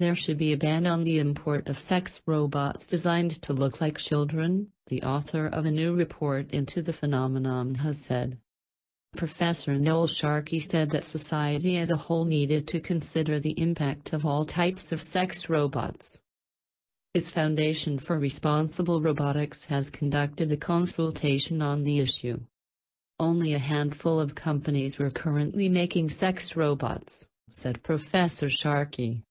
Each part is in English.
There should be a ban on the import of sex robots designed to look like children, the author of a new report into the phenomenon has said. Professor Noel Sharkey said that society as a whole needed to consider the impact of all types of sex robots. Its Foundation for Responsible Robotics has conducted a consultation on the issue. Only a handful of companies were currently making sex robots, said Professor Sharkey.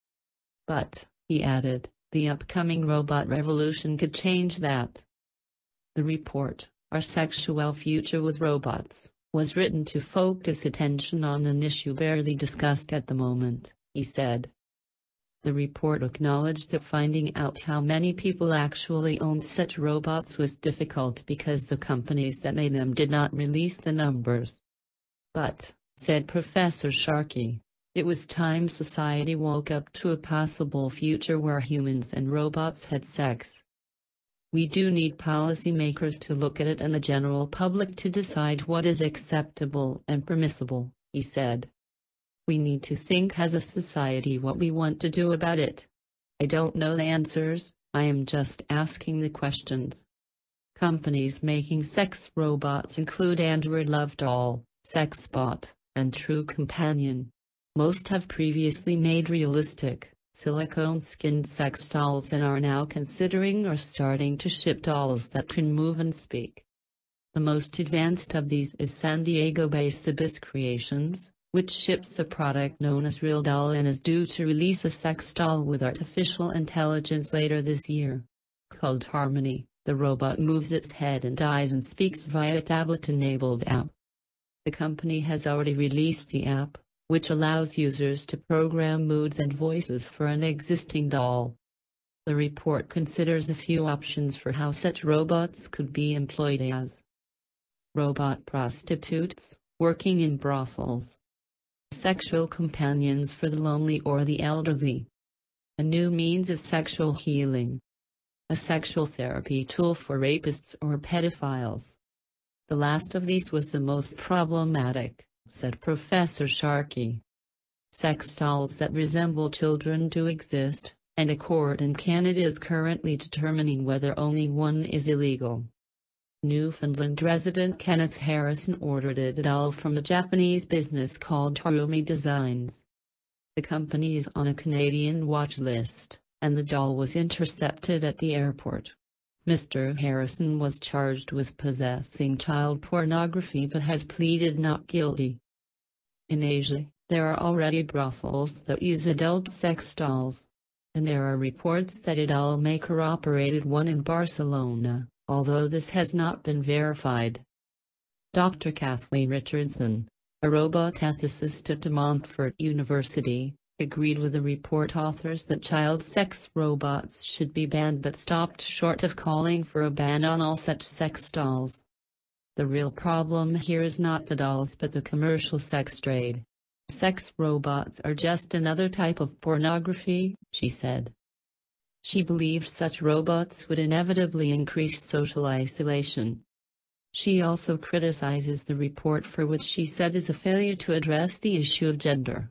But, he added, the upcoming robot revolution could change that. The report, Our Sexual Future with Robots, was written to focus attention on an issue barely discussed at the moment, he said. The report acknowledged that finding out how many people actually own such robots was difficult because the companies that made them did not release the numbers. But, said Professor Sharkey, it was time society woke up to a possible future where humans and robots had sex. We do need policymakers to look at it and the general public to decide what is acceptable and permissible, he said. We need to think as a society what we want to do about it. I don't know the answers, I am just asking the questions. Companies making sex robots include Android Love Doll, SexBot, and True Companion. Most have previously made realistic, silicone-skinned sex dolls and are now considering or starting to ship dolls that can move and speak. The most advanced of these is San Diego-based Abyss Creations, which ships a product known as Real Doll and is due to release a sex doll with artificial intelligence later this year. Called Harmony, the robot moves its head and eyes and speaks via a tablet-enabled app. The company has already released the app, which allows users to program moods and voices for an existing doll. The report considers a few options for how such robots could be employed as robot prostitutes, working in brothels, sexual companions for the lonely or the elderly, a new means of sexual healing, a sexual therapy tool for rapists or pedophiles. The last of these was the most problematic, said Professor Sharkey. Sex dolls that resemble children do exist, and a court in Canada is currently determining whether only one is illegal. Newfoundland resident Kenneth Harrison ordered a doll from a Japanese business called Harumi Designs. The company is on a Canadian watch list, and the doll was intercepted at the airport. Mr. Harrison was charged with possessing child pornography but has pleaded not guilty. In Asia, there are already brothels that use adult sex dolls. And there are reports that a doll maker operated one in Barcelona, although this has not been verified. Dr. Kathleen Richardson, a robot ethicist at Montfort University, agreed with the report authors that child sex robots should be banned but stopped short of calling for a ban on all such sex dolls. The real problem here is not the dolls but the commercial sex trade. Sex robots are just another type of pornography, she said. She believes such robots would inevitably increase social isolation. She also criticizes the report for which she said is a failure to address the issue of gender.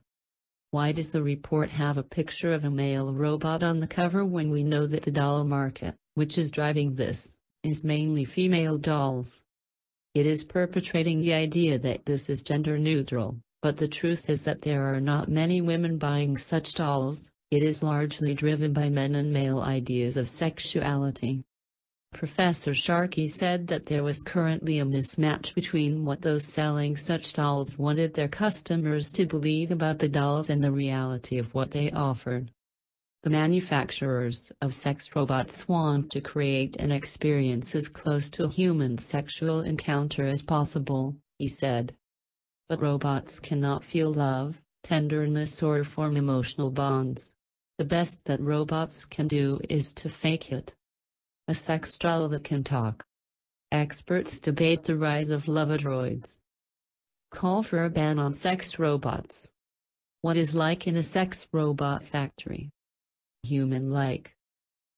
Why does the report have a picture of a male robot on the cover when we know that the doll market, which is driving this, is mainly female dolls? It is perpetrating the idea that this is gender neutral, but the truth is that there are not many women buying such dolls. It is largely driven by men and male ideas of sexuality. Professor Sharkey said that there was currently a mismatch between what those selling such dolls wanted their customers to believe about the dolls and the reality of what they offered. The manufacturers of sex robots want to create an experience as close to a human sexual encounter as possible, he said. But robots cannot feel love, tenderness or form emotional bonds. The best that robots can do is to fake it. A sex doll that can talk. Experts debate the rise of love-droids. Call for a ban on sex robots. What is like in a sex robot factory? Human-like.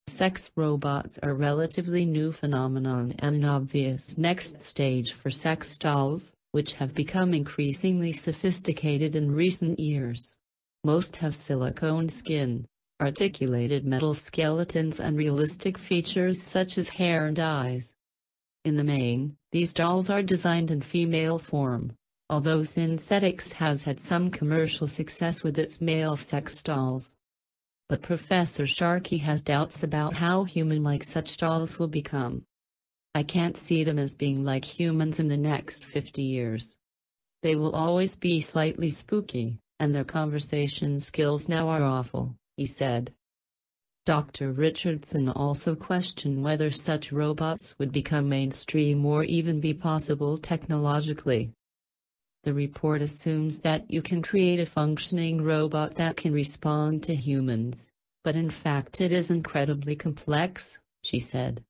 Sex robots are a relatively new phenomenon and an obvious next stage for sex dolls, which have become increasingly sophisticated in recent years. Most have silicone skin, articulated metal skeletons and realistic features such as hair and eyes. In the main, these dolls are designed in female form, although Synthetics has had some commercial success with its male sex dolls. But Professor Sharkey has doubts about how human-like such dolls will become. I can't see them as being like humans in the next 50 years. They will always be slightly spooky, and their conversation skills now are awful, he said. Dr. Richardson also questioned whether such robots would become mainstream or even be possible technologically. The report assumes that you can create a functioning robot that can respond to humans, but in fact it is incredibly complex, she said.